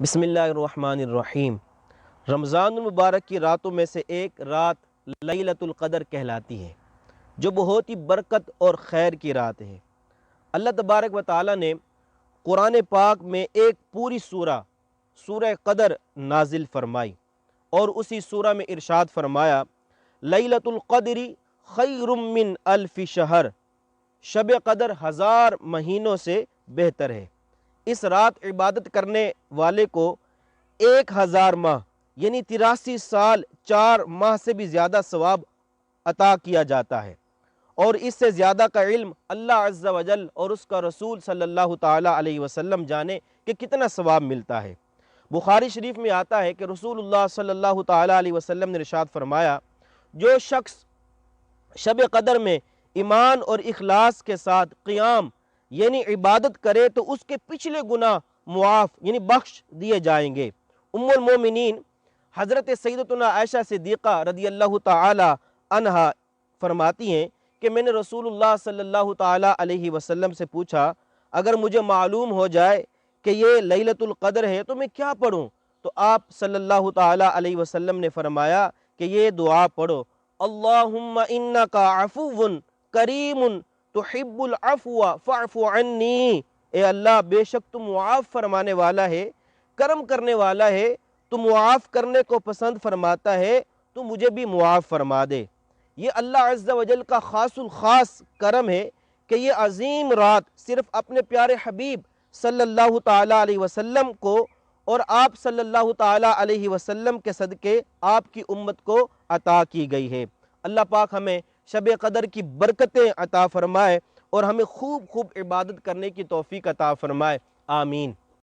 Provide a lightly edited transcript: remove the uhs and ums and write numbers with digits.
بسم اللہ الرحمن الرحیم۔ رمضان المبارک کی راتوں میں سے ایک رات لیلۃ القدر کہلاتی ہے، جو بہت ہی برکت اور خیر کی رات ہے۔ اللہ تبارک و تعالیٰ نے قرآن پاک میں ایک پوری سورہ قدر نازل فرمائی، اور اسی سورہ میں ارشاد فرمایا، لیلۃ القدر خیر من الف شہر، شب قدر 1000 مہینوں سے بہتر ہے۔ اس رات عبادت کرنے والے کو 1000 ماہ یعنی 83 سال 4 ماہ سے بھی زیادہ ثواب عطا کیا جاتا ہے، اور اس سے زیادہ کا علم اللہ عز و جل اور اس کا رسول صلی اللہ تعالیٰ علیہ وسلم جانے کہ کتنا ثواب ملتا ہے۔ بخاری شریف میں آتا ہے کہ رسول اللہ صلی اللہ تعالیٰ علیہ وسلم نے ارشاد فرمایا، جو شخص شب قدر میں ایمان اور اخلاص کے ساتھ قیام یعنی عبادت کرے تو اس کے پچھلے گناہ معاف یعنی بخش دیے جائیں گے۔ ام المومنین حضرت سیدتنا عائشہ صدیقہ رضی اللہ تعالی عنہا فرماتی ہیں کہ میں نے رسول اللہ صلی اللہ تعالی علیہ وسلم سے پوچھا، اگر مجھے معلوم ہو جائے کہ یہ لیلۃ القدر ہے تو میں کیا پڑھوں؟ تو آپ صلی اللہ تعالی علیہ وسلم نے فرمایا کہ یہ دعا پڑھو، اللہم انکا عفو کریم تحب العفو فاعف عنی، اے اللہ بے شک تم معاف فرمانے والا ہے، کرم کرنے والا ہے، تو معاف کرنے کو پسند فرماتا ہے، تو مجھے بھی معاف فرما دے۔ یہ اللہ عز و جل کا خاص الخاص کرم ہے کہ یہ عظیم رات صرف اپنے پیارے حبیب صلی اللہ تعالیٰ علیہ وسلم کو اور آپ صلی اللہ تعالیٰ علیہ وسلم کے صدقے آپ کی امت کو عطا کی گئی ہے۔ اللہ پاک ہمیں شب قدر کی برکتیں عطا فرمائے اور ہمیں خوب عبادت کرنے کی توفیق عطا فرمائے، آمین۔